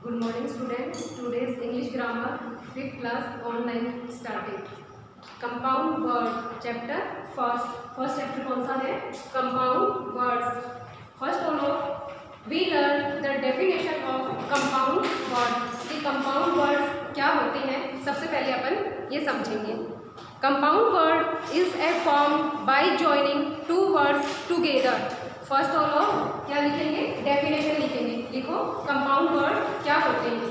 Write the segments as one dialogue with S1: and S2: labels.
S1: Good morning students. Today's English grammar 5th class online started. Compound word chapter first chapter कौन सा है? Compound words. First of all we learn the definition of compound words. कि compound words क्या होते हैं सबसे पहले अपन ये समझेंगे. Compound word is a form by joining two words together. First of all क्या लिखेंगे? डेफिनेशन लिखेंगे. लिखो कंपाउंड वर्ड क्या होते हैं.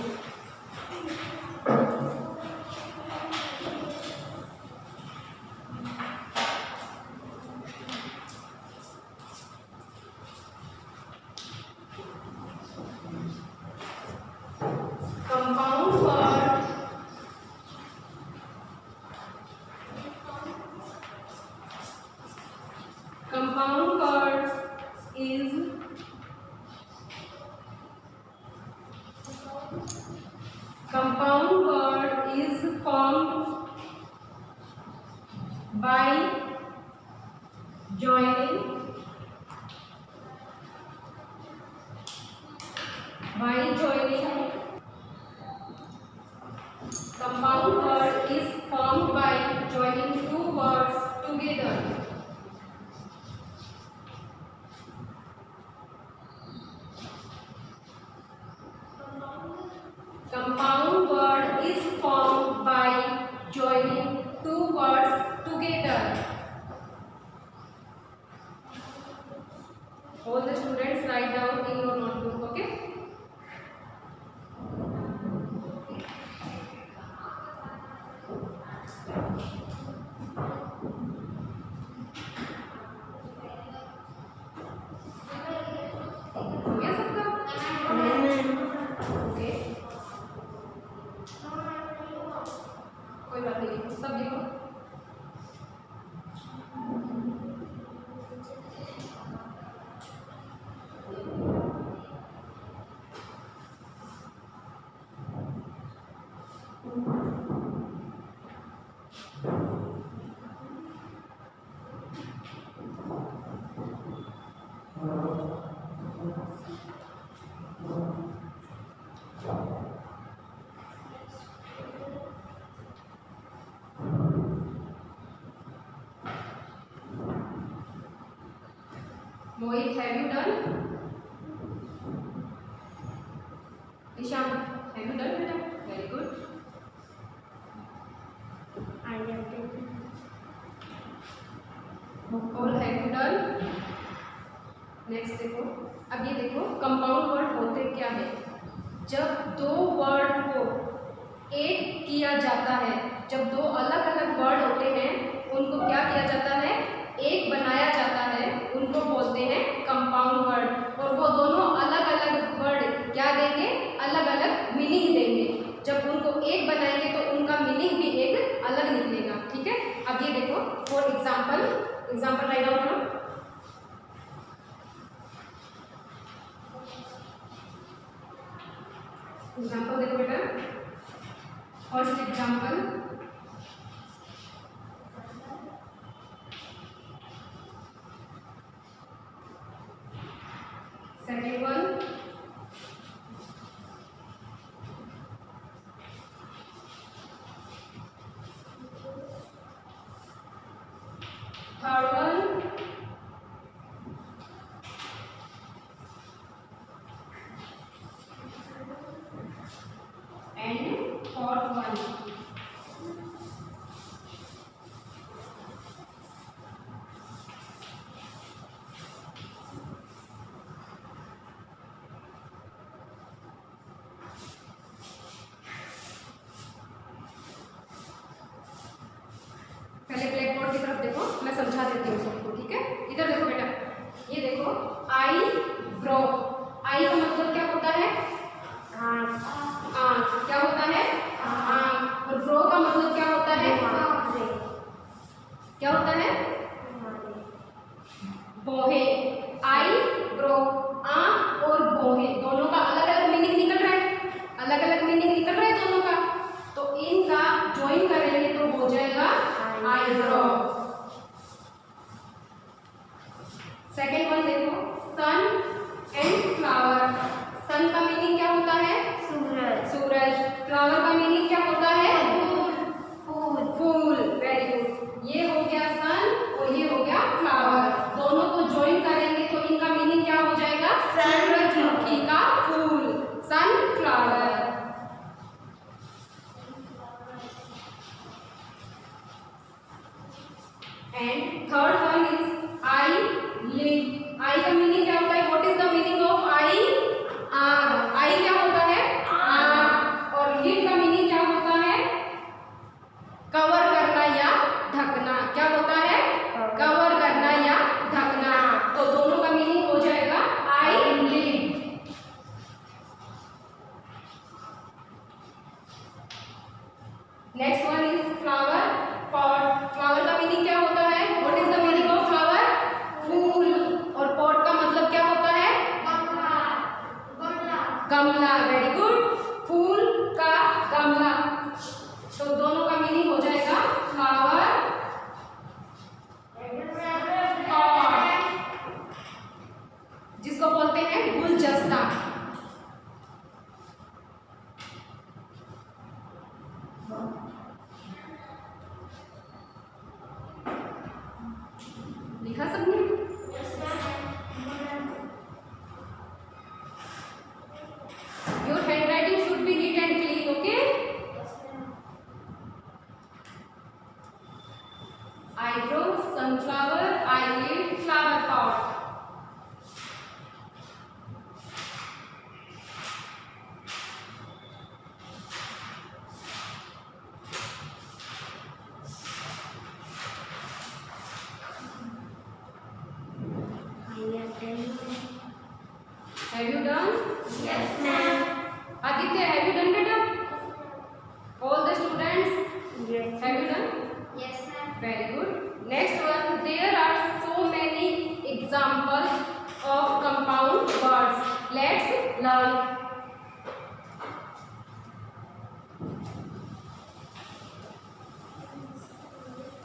S1: Compound word compound word is compound word is formed by joining compound word is formed by joining two words together. Compound word is formed by joining two words together. All the students write down in your notebook, okay? हो गया सबका? Okay, कोई बात नहीं, लिखो सब लिखो. Mohit, have you done? Isham, have you done beta? Very good.
S2: I have done.
S1: All have you done? Next देखो. अब ये देखो कंपाउंड वर्ड होते क्या है. जब दो वर्ड को एक किया जाता है, जब दो अलग अलग वर्ड होते हैं उनको क्या किया जाता है? एक बनाया जाता है. उनको बोलते हैं कंपाउंड वर्ड. और वो दोनों अलग अलग वर्ड क्या देंगे? अलग अलग मीनिंग देंगे. जब उनको एक बनाएंगे तो उनका मीनिंग भी एक अलग निकलेगा. ठीक है. अब ये देखो फॉर एग्जाम्पल राइट डाउन करो. एग्जाम्पल देखो बेटा. First example, second one, third one, and fourth one. पहले ब्लैक बोर्ड की तरफ देखो, मैं समझा देती हूँ सबको. ठीक है. इधर देखो बेटा. ये देखो आई ब्रो. आई का मतलब क्या होता है? आँख. क्या होता है? आँख. और ब्रो का मतलब क्या होता है? क्या होता है? बोहे. आई ब्रो, आँख और बोहे दोनों का अलग अलग मीनिंग निकल रहा है. अलग अलग मीनिंग निकल रहा है दोनों का. तो इनका ज्वाइन करेंगे तो हो जाएगा आईब्रो. सेकेंड वन देखो सन एंड फ्लावर. सन का मीनिंग गमला, वेरी गुड, फूल का गमला। तो दोनों का मीनिंग हो जाएगा फ्लावर पॉट, जिसको बोलते हैं गुलदस्ता। लिखा सबने? Your handwriting should be neat and clean, okay? Eyebrow, sunflower, eyelid, flower pot. Have you done?
S2: Yes, ma'am.
S1: Aditya, have you done, beta? All the students?
S2: Yes.
S1: Have you done?
S2: Yes, ma'am.
S1: Very good. Next one, there are so many examples of compound words. Let's learn.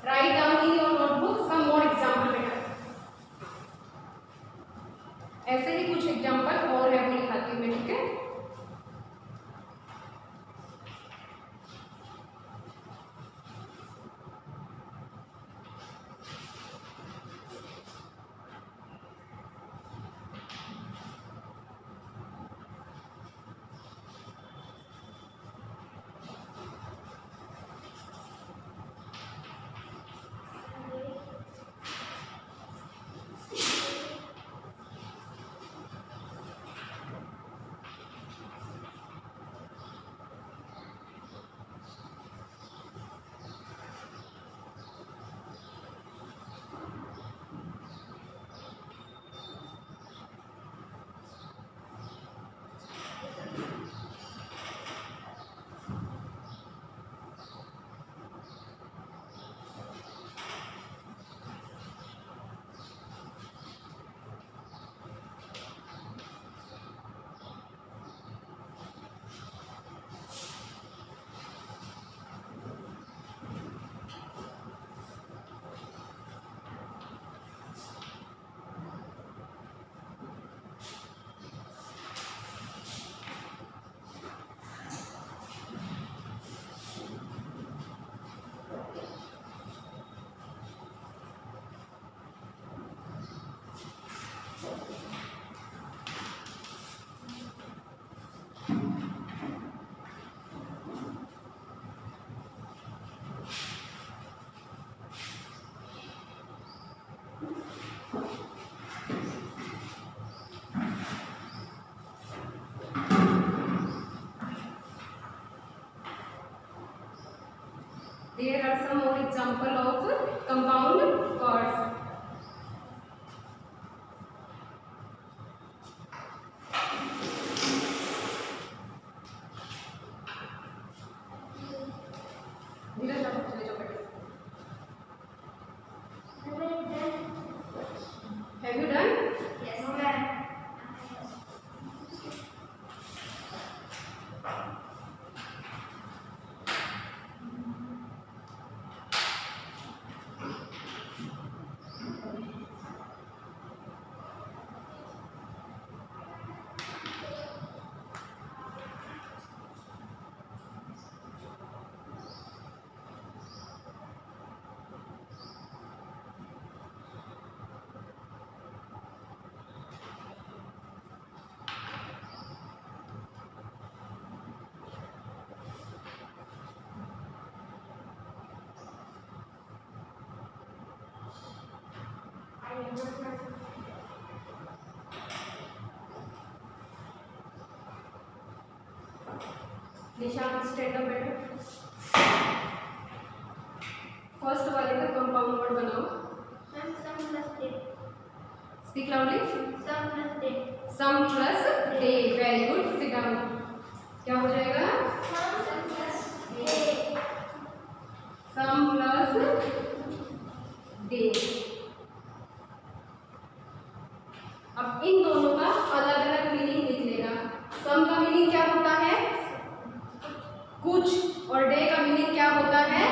S1: Write down in your notebook some more example, beta. ऐसे ही कुछ example और है, वो लिखाती हूँ मैं, ठीक है? There are some more example of compound words. धीरे जाओ, चले जाओ बेटा. Have you done?
S2: Yes, ma'am.
S1: निशान स्टैंड अप बैठो. फर्स्ट वाले का कंपाउंड वर्ड बनाओ.
S2: Ma'am, some plus day.
S1: Speak loudly.
S2: Some plus day.
S1: सम plus day. Very good. Sit down. क्या हो जाएगा?
S2: Some plus day.
S1: सम प्लस डे. अब इन दोनों का अलग अलग मीनिंग लिख लेगा. सम का मीनिंग क्या होता है? कुछ। और डे का मीनिंग क्या होता है?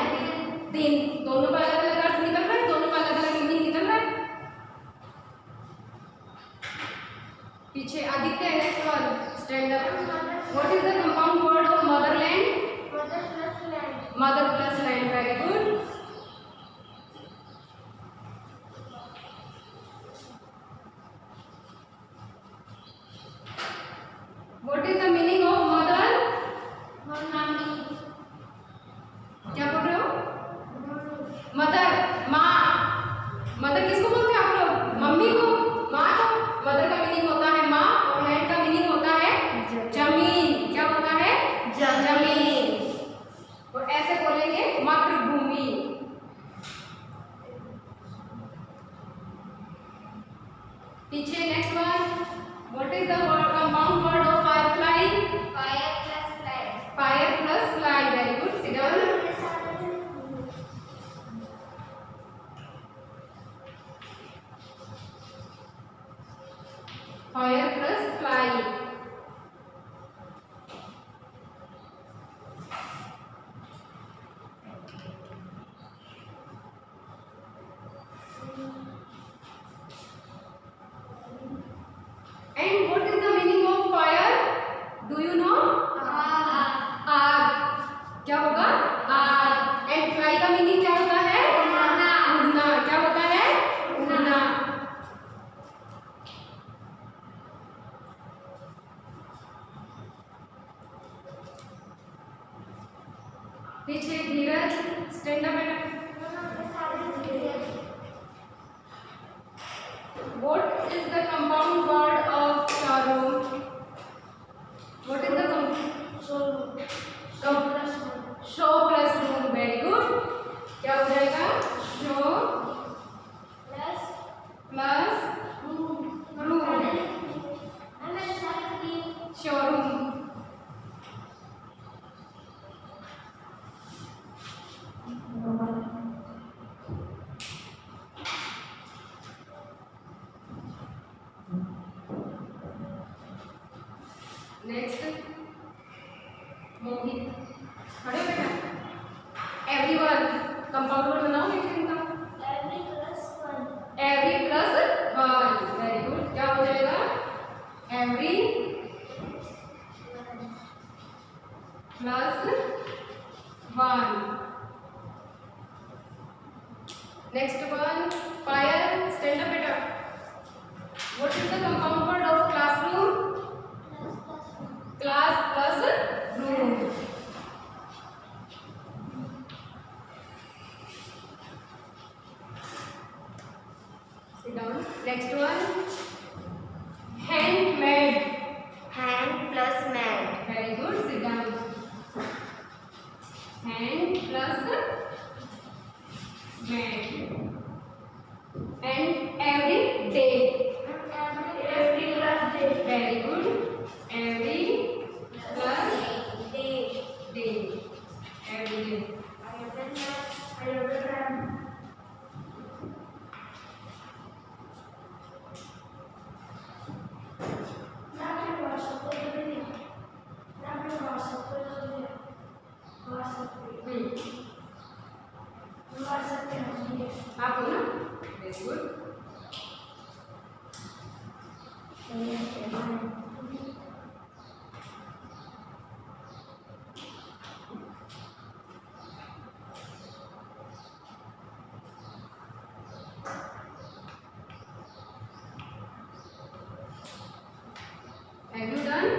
S1: दिन। दोनों का अलग अलग अर्थ निकल रहा है, दोनों का अलग अलग मीनिंग निकल रहा है। पीछे Aditya, next one, stand up. What is the compound word of Motherland?
S2: Mother plus land.
S1: Mother plus land, very good. What is the meaning of mother?
S2: Mommy.
S1: क्या बोल रहे हो? मदर, माँ। मदर किसको बोलते हैं आप लोग? मम्मी को, माँ को। मदर का मीनिंग होता है माँ और लैंड का मीनिंग होता है जमीन। क्या होता है? जमीन। और ऐसे बोलेंगे मातृभूमि। पीछे next one, what is the compound word of Firefly?
S2: Fire plus light.
S1: Fire plus fly, very good. Sit down. Fire plus fly. And what is the meaning of fire? Do you know? आग। क्या होगा? आग। And fly का meaning क्या होता है? उड़ना। क्या होता है? उड़ना। पीछे धीरज, स्टैंड अप बेटा। What is the compound word of showroom? What is the show plus room, very good. क्या हो जाएगा? show plus room, showroom। Next, Mohit, खड़े हो बेटा। एवरीवन, कंपाउंड वर्ड बनाओ इनका। Every plus one, very good. क्या हो जाएगा? Every plus one. Next one, fire, stand up बेटा। What is the compound word of classroom? Class plus room. Sit down. Next one, handmade.
S2: Hand plus man.
S1: Very good. Sit down. Hand plus made. And every day.
S2: Every plus day.
S1: Very good. Every plus
S2: Day.
S1: day. Every day. आप हो ना? Very good. Have you done?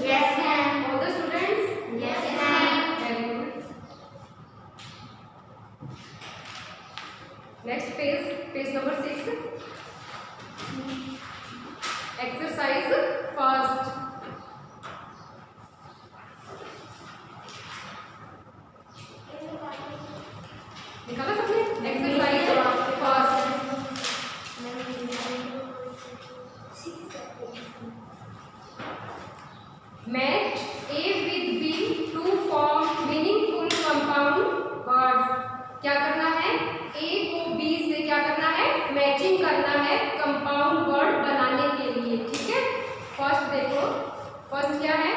S2: Yes, ma'am.
S1: All the students?
S2: Yes, ma'am.
S1: Very good. Next page, page number 6. Exercise first. निकाला सबने? Exercise first. Match A with B to form meaningful compound words. क्या करना है? A को B से क्या करना है? मैचिंग करना है कंपाउंड वर्ड बनाने के लिए। ठीक है, फर्स्ट देखो, फर्स्ट क्या है?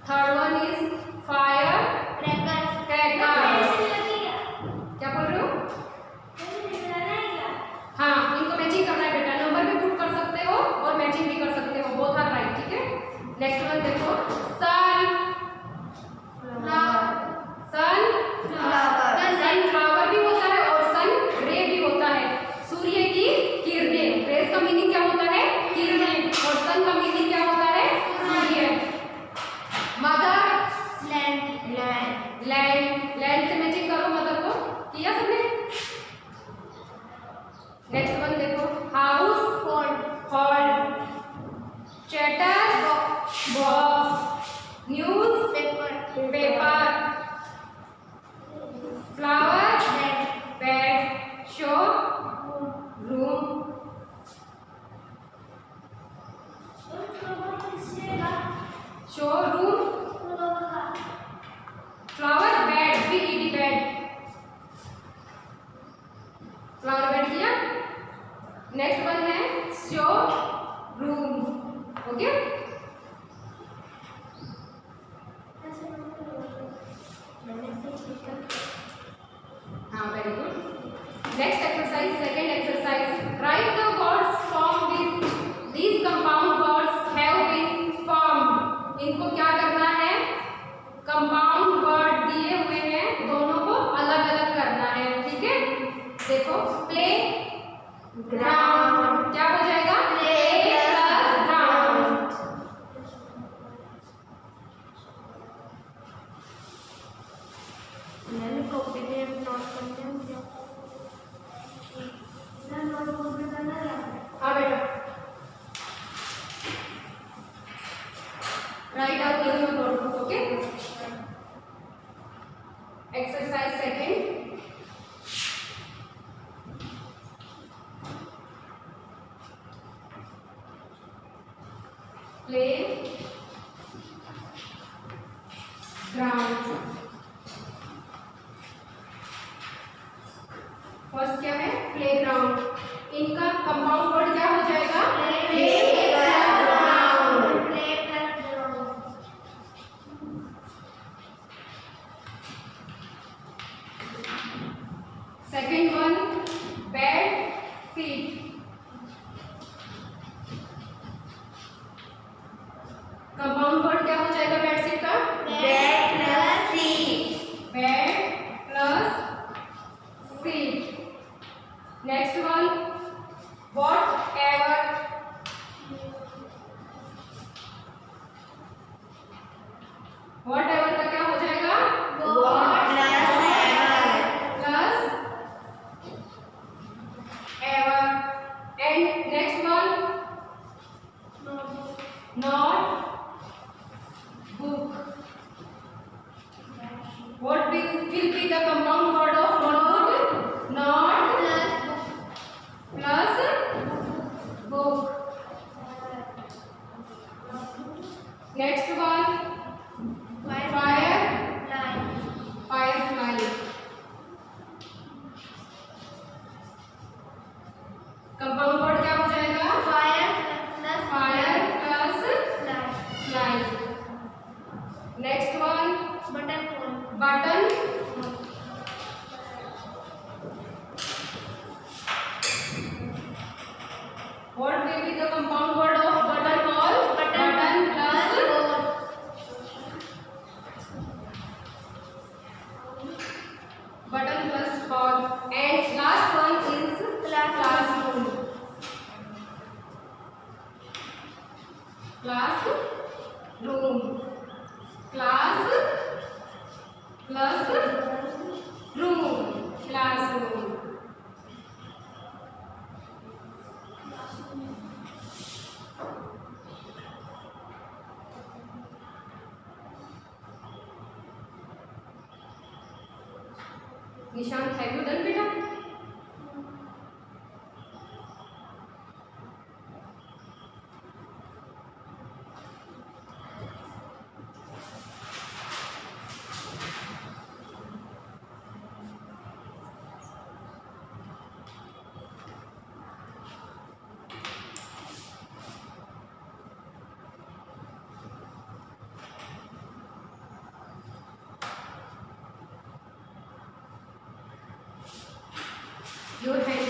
S1: Third one is fire crackers. क्या बोल रहे हो? हाँ, इनको मैचिंग करना है बेटा, नंबर भी पुट कर सकते हो और मैचिंग भी कर सकते हो, बोथ आर राइट। ठीक है, नेक्स्ट वन देखो, सन सनफ्लावर भी होता है और सन रे भी होता है, सूर्य की किरणें। रेस का मीनिंग क्या होता है? किरणें, और सन का मीनिंग क्या होता है? सूर्य। मदर लैंड से मैचिंग करो, मदर को किया सबने। नेक्स्ट वन देखो, house hall, chatter box, news paper, flower bed, show room. Showroom, flower bed, BED bed, flower bed किया। नेक्स्ट वन है शो रूम। ओके, हाँ, very good. Next exercise, second exercise, write the words form with these compound words have been formed. इनको क्या करना है? Compound word दिए हुए हैं, दोनों को अलग अलग करना है। ठीक है, देखो, प्ले ग्राउंड, क्या हो जाएगा? Play plus ground. हाँ बेटा, write down in your notebook. Okay, exercise second, play ground. First क्या है? Play ground. इनका कंपाउंड वर्ड क्या हो जाएगा? Second one, bed sheet. Compound word क्या हो जाएगा बेडशीट का? Bed plus seat. Next one, what ever. What ever का क्या हो जाएगा? Plus ever. And next one, not book. What will be the compound word of notebook? Not plus book. Next one, firefly. Compound word क्या हो जाएगा? Fire plus fly. Next one, button. What will be the compound word of button ball? Button plus ball. And last one is classroom. Classroom. Class plus room. Classroom. Nishant, have you done बेटा? Your hand